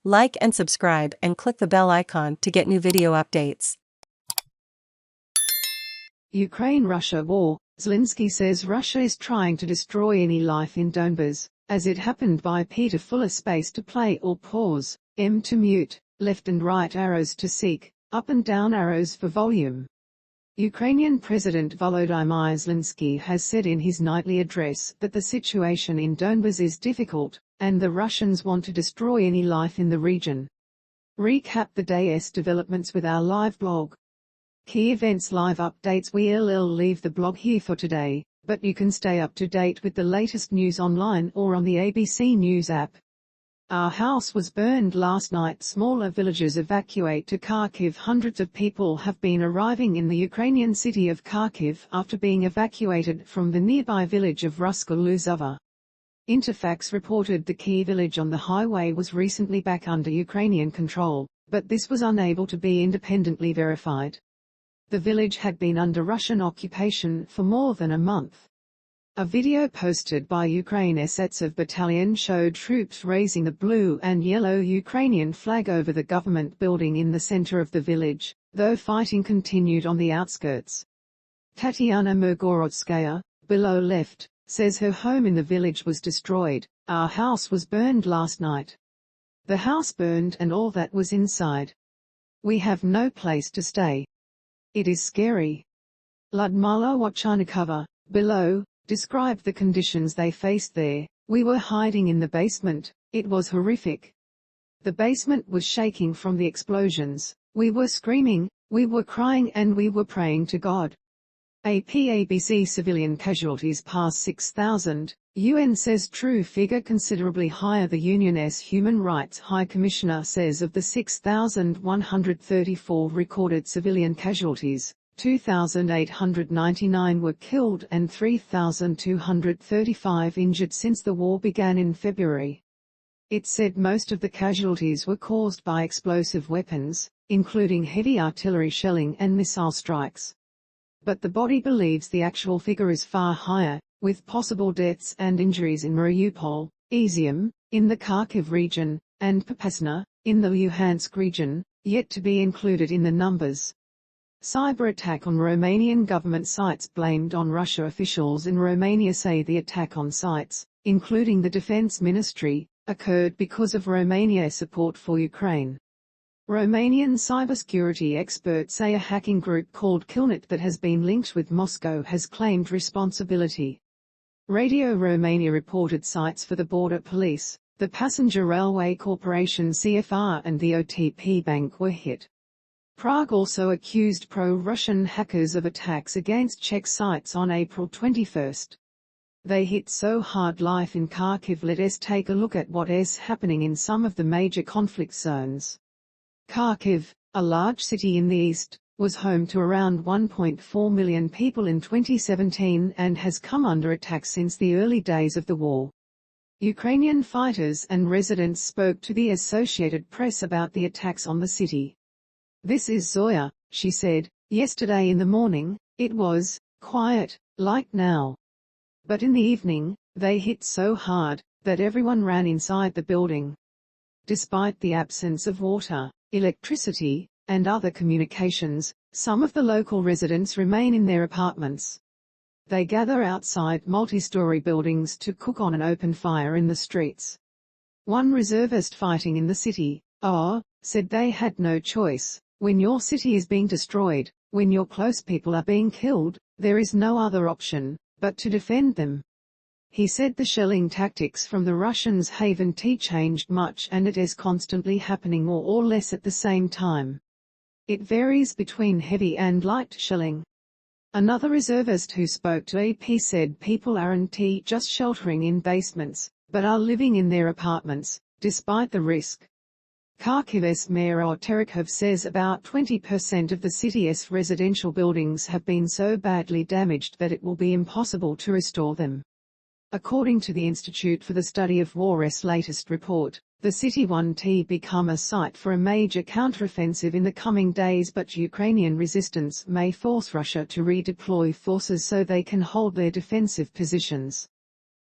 Like and subscribe and click the bell icon to get new video updates. Ukraine-Russia war. Zelenskyy says Russia is trying to destroy any life in Donbas, as it happened by Peta Fuller Space to play or pause, M to mute, left and right arrows to seek, up and down arrows for volume. Ukrainian President Volodymyr Zelenskyy has said in his nightly address that the situation in Donbas is difficult, and the Russians want to destroy any life in the region. Recap the day's developments with our live blog. Key events live updates. We'll leave the blog here for today, but you can stay up to date with the latest news online or on the ABC News app. Our house was burned last night. Smaller villages evacuate to Kharkiv. Hundreds of people have been arriving in the Ukrainian city of Kharkiv after being evacuated from the nearby village of Ruska Lozova. Interfax reported the key village on the highway was recently back under Ukrainian control, but this was unable to be independently verified. The village had been under Russian occupation for more than a month. A video posted by Ukraine's Azov battalion showed troops raising the blue and yellow Ukrainian flag over the government building in the center of the village, though fighting continued on the outskirts. Tatiana Mirgorodskaya, below left, says her home in the village was destroyed. Our house was burned last night. The house burned and all that was inside. We have no place to stay. It is scary. Ludmila Bocharnikova, below, described the conditions they faced there. We were hiding in the basement. It was horrific. The basement was shaking from the explosions. We were screaming, we were crying and we were praying to God. ABC civilian casualties pass 6,000. UN says true figure considerably higher. The UN's Human Rights High Commissioner says of the 6,134 recorded civilian casualties, 2,899 were killed and 3,235 injured since the war began in February. It said most of the casualties were caused by explosive weapons, including heavy artillery shelling and missile strikes. But the body believes the actual figure is far higher, with possible deaths and injuries in Mariupol, Izium, in the Kharkiv region, and Popasna, in the Luhansk region, yet to be included in the numbers. Cyber attack on Romanian government sites blamed on Russia. Officials in Romania say the attack on sites, including the defense ministry, occurred because of Romania's support for Ukraine. Romanian cybersecurity experts say a hacking group called Killnet that has been linked with Moscow has claimed responsibility. Radio Romania reported sites for the border police, the Passenger Railway Corporation CFR and the OTP Bank were hit. Prague also accused pro-Russian hackers of attacks against Czech sites on April 21. They hit so hard. Life in Kharkiv. Let's take a look at what is happening in some of the major conflict zones. Kharkiv, a large city in the east, was home to around 1.4 million people in 2017 and has come under attack since the early days of the war. Ukrainian fighters and residents spoke to the Associated Press about the attacks on the city. This is Zoya, she said. Yesterday in the morning, it was quiet, like now. But in the evening, they hit so hard that everyone ran inside the building. Despite the absence of water, electricity, and other communications, some of the local residents remain in their apartments. They gather outside multi-story buildings to cook on an open fire in the streets. One reservist fighting in the city, said they had no choice. When your city is being destroyed, when your close people are being killed, there is no other option but to defend them. He said the shelling tactics from the Russians haven't changed much and it is constantly happening more or less at the same time. It varies between heavy and light shelling. Another reservist who spoke to AP said people aren't just sheltering in basements, but are living in their apartments, despite the risk. Kharkiv's mayor Terekhov says about 20% of the city's residential buildings have been so badly damaged that it will be impossible to restore them. According to the Institute for the Study of War's latest report, the city won't become a site for a major counteroffensive in the coming days, but Ukrainian resistance may force Russia to redeploy forces so they can hold their defensive positions.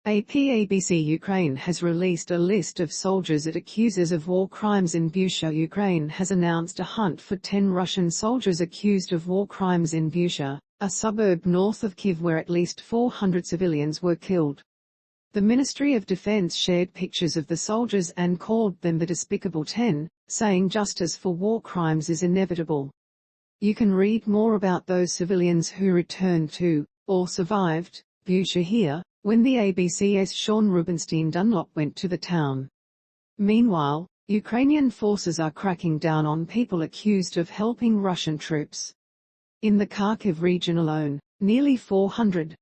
ABC Ukraine has released a list of soldiers it accuses of war crimes in Bucha. Ukraine has announced a hunt for 10 Russian soldiers accused of war crimes in Bucha, a suburb north of Kyiv where at least 400 civilians were killed. The Ministry of Defense shared pictures of the soldiers and called them the Despicable 10, saying justice for war crimes is inevitable. You can read more about those civilians who returned to, or survived, Bucha here, when the ABC's Sean Rubenstein Dunlop went to the town. Meanwhile, Ukrainian forces are cracking down on people accused of helping Russian troops. In the Kharkiv region alone, nearly 400